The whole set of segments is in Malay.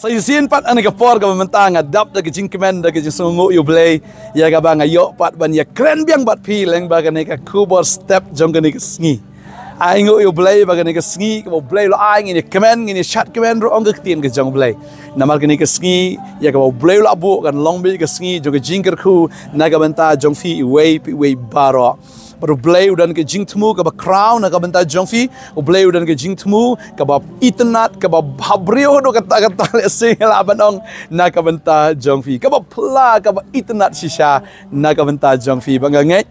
Sayusin pat ane kapor ka mentang adap da kijing Kmen da kijing sungu yu blay ya ka bang ayo pat ban ya kren biang bat pi leng ba ka ne ka kubor step jong ka ne ka sngi ai ngu yu blay ba ka ne ka sngi ka blay lo ai ngi Kmen ngi Shadkmen ro ong ka tien ka jong blay namar ka ne ka sngi ya ka blay lo abu kan long bi ka sngi jong ka jing ka khu na ka banta jong fi we baro baru blay udan ke jing temu ke ba crown na ka banta jong fi u blay udan ke jing temu ke ba itnat ke ba habrio do kata le sing la banong na ka banta jong fi ke ba pla ke ba itnat shisha na ka banta jong fi ba ngai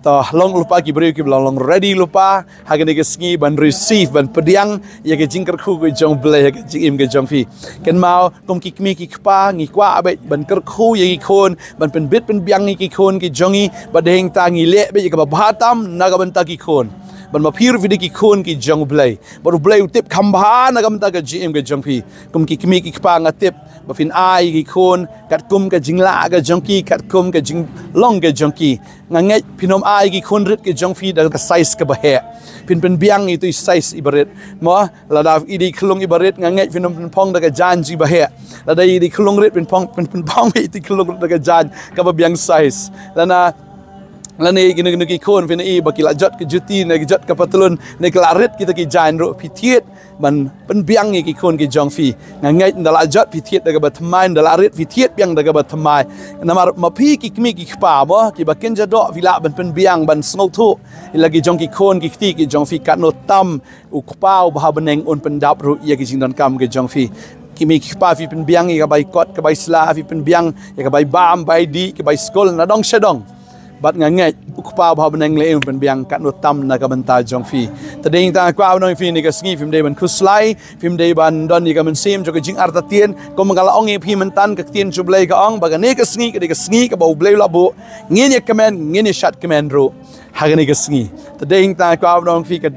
to long lupa ki brio ki long ready lupa hagane ke sngi ban receive ban pediang ya ke jing ker khu ke jong blay ke jing im ke jong fi ken mau kom ki kmi ki kpa ngi kwa be ban ker khu ye ki khon ban pen bit pen biang ngi ki khon ki jongi ba deng ta ngi le be ke ba bhatam na ka banta ki khon ban ma phir vidi ki khon ki jong blay baru blay tip khamba na ka banta ke jing im ke jong fi kom ki kmi ki kpa nga tip ba fin ai ki khon kat kum ke jing la ke jong ki kat kum ke jing long ke jong ki ngangai pinom ai ki khon rit ke jong fi da ka size ke ba he pin pen biang itu size ibaret mo la da idi khlong ibaret ngangai pinom pen pong da ka jan ji ba he la da idi khlong rit pen pong itu khlong da ka jan ka ba biang size la ne gini ki khon pin i ba ki la jot ke juti ne ki jot ka patulun ne ka rit kita ki jan ro pithiet ban pen biang ki khon ki jong fi ngangai da la jot pithiet da ka ba thmai da la rit pithiet biang da ka ba thmai namar ma phi ki kmi ki pa mo ki ba ken ja do vila ban pen biang ban sngo thu lagi jong ki khon ki ti ki jong fi kat no tam u khpau ba beneng un pen dap ru ya ki jing don kam ki jong fi kimi ki pa fi pen biang ka bai kot ka bai sla fi pen biang ya ka bai bam bai di ka bai skol na dong shadong bat ngangai ukpa ba beneng le pen biang kat no tam na ka banta jong fi tading ta kwa no fi ni ka sngi film day ban khuslai film day ban don ni ka men sim jo ka jing arta tien ko mangala ong e phi man tan ka tien jublai ka ong ba ka ne ka sngi ka ba blai la bo ngin ye Kmen ngin ye Shadkmen ro hagani ka sngi tading ta kwa no fi ka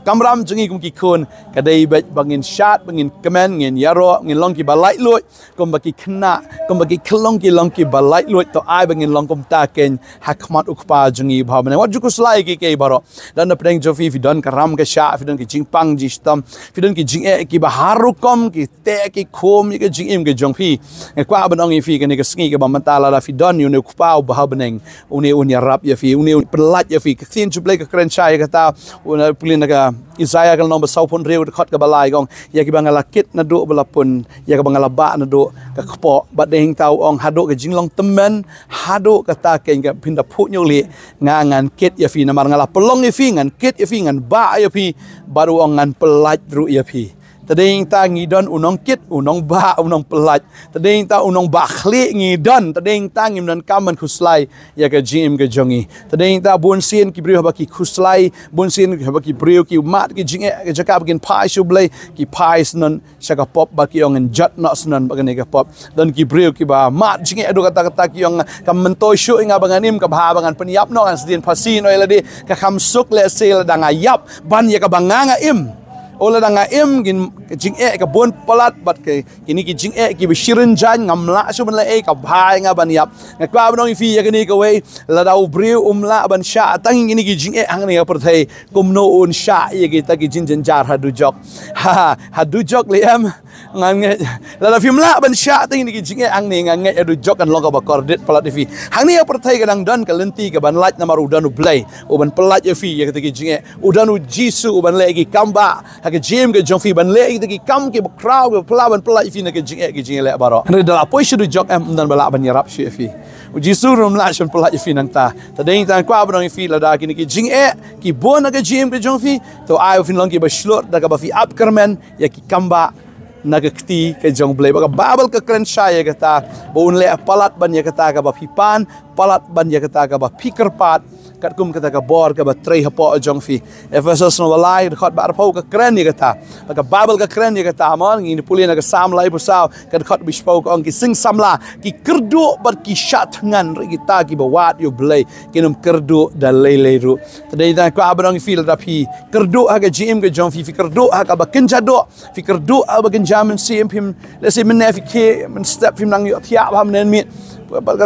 kamram jungi kum ki khon ka dei bangin Shad bangin Kmen ngin yaro ngin long ki ba lai loi kom ba ki khna kom ba ki khlong ki ba lai loi to ai bangin long kom ta ken hakmat ukpa jungi bhavane wat juku slai ki baro dan na preng jo fi don ka ram ka sha fi don ki jingpang ji stam fi don ki jing e ki ba haru kom ki te ki khom ki jing im ki jong fi kwa ban ong fi ka ni ka sngi ka ba mantala la fi don yu ne ukpa bhavaneng uni rap ya fi uni pelat ya fi ka tin jublai ka kren chai ka ta una pulin ka Isaiah kal nomba saupon reu de khot ka balai gong ya ki bangala kit na do balapun ya ka bangala ba na do ka khpo ba deng tau ong hado ka jinglong temen hado ka ta ken ka pinda phu nyoli ngan kit ya fi na mar ngala pelong ya fi ngan kit ya fi ngan ba ya fi baru ong ngan pelat ru ya fi tading ta ngidon unong kit unong ba unong pelat tading ta unong ba khli ngidon tading ta ngim dan kaman khuslai ya ka jim ka jongi tading ta bun sien ki brio ba ki khuslai bun sien ba ki brio ki mat ki jinge ka jaka begin pai shublai ki pai snon shaka pop ba ki ong jat no snon ba ka ne ka pop dan ki brio ki ba mat jinge adu kata ki ong kam mentoi shu inga banganim ka ba bangan peniap no kan sedin pasi no elade ka kham suk le sel danga yap ban ya ka banganga im ola danga em gin jing e ka bon palat bat ke kini ki jing e ki bishirin jan ngamla su ban la e ka bhai nga ban yap nga kwa ban fi ya kini ka we la dau briu umla ban sha tang kini ki jing e ang ne per thai kum no un sha ye ki ta ki jin jan jar hadu jok hadu jok le am ngan nge la film la ban sha tang kini ki jing e ang ne ngan nge hadu jok kan long ka ba kordet palat fi hang ne per thai ka dang don ka lenti ka ban lat na maru dan u blai u ban palat ye fi ya ki ta ki jing e u dan u jisu u ban le ki kamba ke jim ke jong fi ban le ki kam ke kraw ke pla ban pla fi na ke jing le baro ne da poi shu jok am dan bala ban yarap shi fi u jisu rum la shon pla fi nang ta ding tan kwa ban fi la da ki jing ki bon na ke jim ke jong fi to ai fin long ki ba shlot da ka ba fi up Kmen ya ki kamba nagakti ke jong blay baka babal ka kren shaya kata bon le palat ban ya kata ka ba fi pan palat ban ya kata ka ba fikir pat kat kum kata ka bor ka ba trei hapo jong fi efesos no walai khot ba arpo ka kren ya kata ka babal ka kren ya kata mon ngin puli na ka sam lai pusau kat khot bispo ka ong ki sing samla ki kerdu bar ki shat ngan ri kita ki ba wat yo blay kinum kerdu da lele ru tadai ta ka abang fi la fi kerdu ha ka gm ka jong fi kerdu ha ka ba kenjado fi kerdu ha ba jamin sim him let's say men fi ke men step him nang yo thia ba men mit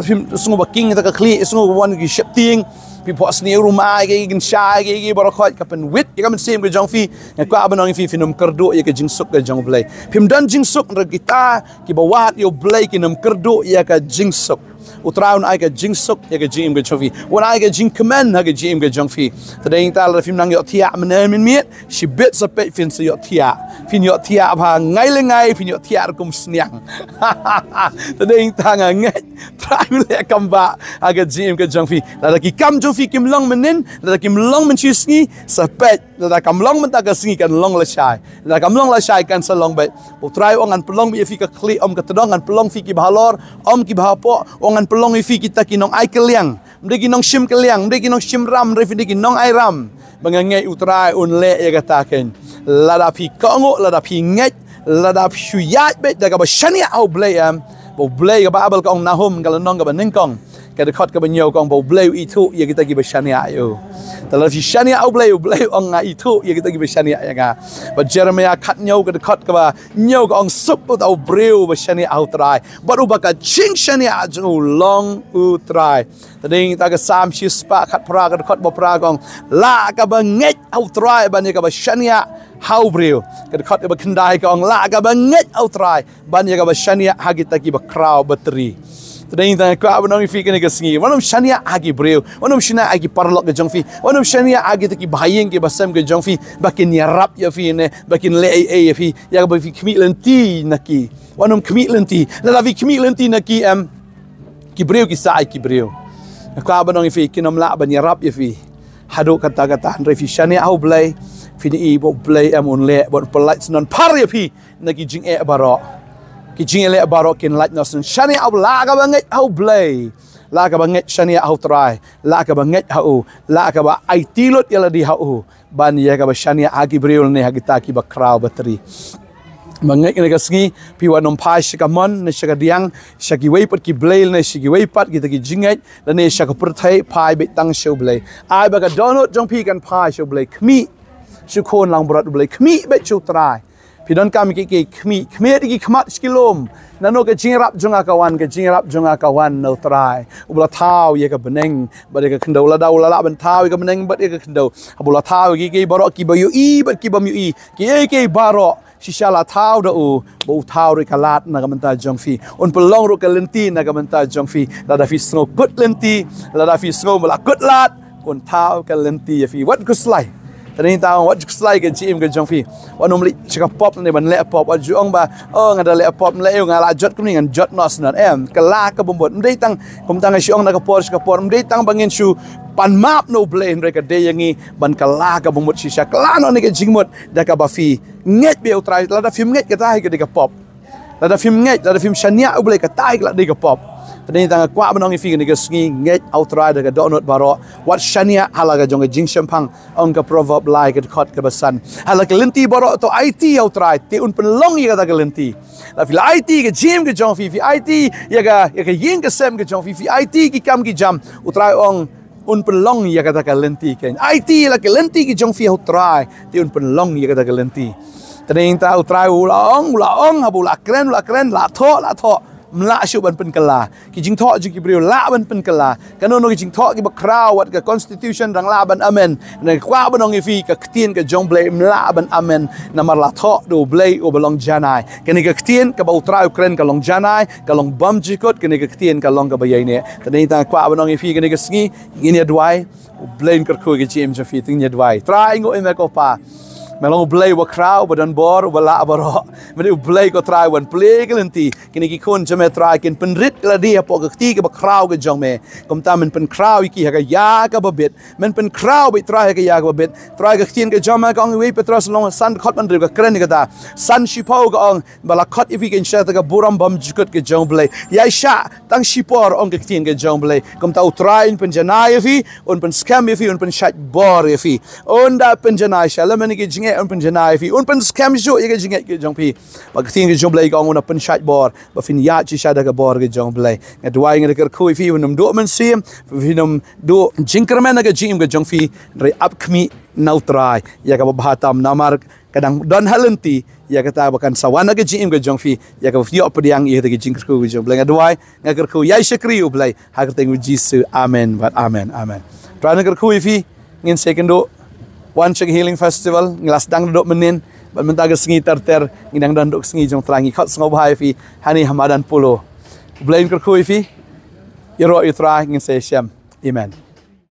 phim sungu baking ta ka kli sungu wan ki shapting pi pho sni rumai ke gin sha ke bar khoi ka pen wit ka men sim ke jong fi ka abanong fi finum kerdu ya ke jing suk ke jong blai phim dan jing suk ra kita ki bawat yo blai ki nam kerdu ya ka jing suk utraun ai ka jing suk ya ka jing ke jong fi wan ai ka jing Kmen ha ke jing ke jong fi tadeng ta la phim nang yo thia men min miet shi bit sa pe fin sa yo thia fin yo thia ba ngai le ngai fin yo thia kum sniang tadeng ta ngai trai le kam ba ha ke jing ke jong fi la ki kam jong fi kim long menin la kim long men chi sngi sa pe la kam long men ta ka sngi kan long la shai la kam long la shai kan sa long be utrai ongan pelong bi fi ka kli om ka tedong an pelong fi ki balor om ki ba po ongan pelong fi kita ki nong ai keliang mdeki nong shim keliang mdeki nong shim ram refi ki nong ai ram bangangai utrai un le ya kata ken lada fi kongo lada fi ngai lada fi yat be da ka ba shania au blay bo blay ka ba abal kong nahum ka nong ka ba ning kong ka de khot ka ba nyau kong bo blay itu ya kita ki ba shania yo tala fi shania au blay ong nga itu ya kita ki ba shania ya ga ba Jeremiah khat nyau ka de khot ka ba nyau ka ong sup au breu ba shania au trai ba u ba ka ching shania ju long u trai tading ta ka sam shi spa khat pra ka de khot ba pra kong la ka ba nget au trai ba ni ka ba shania hau breu ka de khot ba khandai kong la ka ba nget au trai ba ni ka ba shania ha kita ki ba kraw bateri tading ta ka ba nong fi ka ni ka sngi wanam shania agi breu wanam shina agi parlok ke jong fi wanam shania agi ta ki bhayeng ke basam ke jong fi bakin yarap ya fi ne bakin le ya fi ya ba fi khmi lenti naki wanam khmi lenti la fi khmi lenti naki ki breu ki sai ki breu ka ba nong fi ki nom la ban yarap ya fi hadu kata-kata andre fi shania au blai fi ni bo blai on le bon polite non par ya fi naki jing e baro ki jing le baro kin like nos shania au la ka ba ngai au blai la ka ba ngai shania au try la ka ba ngai au la ka ba IT lot yala di au ban ya ka ba shania agi bril ne hagita ki ba kraw bateri mangai ne ka sngi pi wa nom pai shikamon ne shakadiang shaki wei pat ki blai ne shiki wei pat ki ta ki jingai la ne shaka perthai pai be tang show blai ai ba ka donut jong pi kan pai show blai khmi shukon lang brat blai khmi be chu try Pidon kami ki khmi ki khmat skilom nano ke jingrap jonga kawan no try ubla thau ye ka beneng ba de ka khndo la daw la ban thau ka beneng ba de ka khndo abula thau ki baro ki ba yu i ba ki bam yu i ki baro shishala thau da u bo thau ri kalat na ka menta jongfi on pelong ro ka lenti na ka menta jongfi la da fi snow good lenti la da fi snow mala good lat on thau ka lenti ye fi wat kuslai tadi tahu wat selai ke GM ke jong fi wan nomli cakap pop ni ban le pop wat juang ba ngada le pop le ngala jot kun ngan jot nos nan kala ka bombot mdei tang kum tang siong na ka por mdei tang bangin shu pan map no blame reka de yangi ban kala ka bombot shisha kala no ni ke jingmot da ka ba fi nget be utrai la da film nget ka tai ke de ka pop la da film nget la da film shania ble ka tai ka de ka pop tadi tang kwa banong fi ni ke sngi nget outrai da ka donut baro wat shania halaga jong jing shampang ong ka proverb lai ka khot ka basan halaga lenti baro to IT outrai te un penlong ya ka lenti la fi IT ke jim ke jong fi IT ya ka yin ke sem ke jong fi IT ki kam ki jam utrai ong un penlong ya ka lenti ken IT la ke lenti ki jong fi outrai te un penlong ya ka lenti tadi ta utrai ula ong habula kren la tho mla shu ban pen kala ki jing tho ji ki brio la ban pen kala kano no ki jing tho ki ba kraw wat ka constitution rang la ban amen na kwa ban ong fi ka ktien ka jong blai mla ban amen na mar la tho do blai o belong janai kani ka ktien ka ba utraw kren ka long janai ka long bam ji kot kani ka ktien ka long ka ba yai ne tani ta kwa ban ong fi kani ka sngi ngin ya dwai o blai ka ko ki jim ja fi ting ya dwai try ngo em ko pa melong blai wa kraw badan bor wala baro meni blai ko try wan play galenti kini ki kon jame try kin penrit la dia po ka ti ka ba kraw ke jong me kom ta men pen kraw ki ha ka ya ka ba bit men pen kraw bi try ka ya ka ba bit try ka tin ka jama ka ong we petros long san khot man ka kren ka ta san shipo ka ong bala khot if ken sha ta ka buram bam jukot ke jong blai ya sha tang shipor ong ka tin ka jong blai kom ta try in pen janai fi on pen scam fi on pen shat bor fi on da pen janai sha la men ki un pen janai fi un pen scam jo ye ke jinget ke jong pi ba thing ke jong blai ka un pen shat bor ba fin ya chi sha da ka bor ke jong blai nga dwai nga ka khoi fi un do men sim fi num do jinkermen ka jim ke jong fi re up khmi nau trai ya ka ba tam namar kadang don halenti ya kata bahkan sawana ke jim ke jong fi ya ka yo pediang ye ke jing ku jong bleng adwai ngaker ku ya syakri u blai ha ka tengu jisu amen but amen amen trana ker ku fi ngin second one check healing festival ngelas dang dok menin bat mentaga sengi ter ngidang dan dok sengi jong trangi khat sngo bahai fi hani hamadan pulo bleng ker ku fi yero itra ngin se syam amen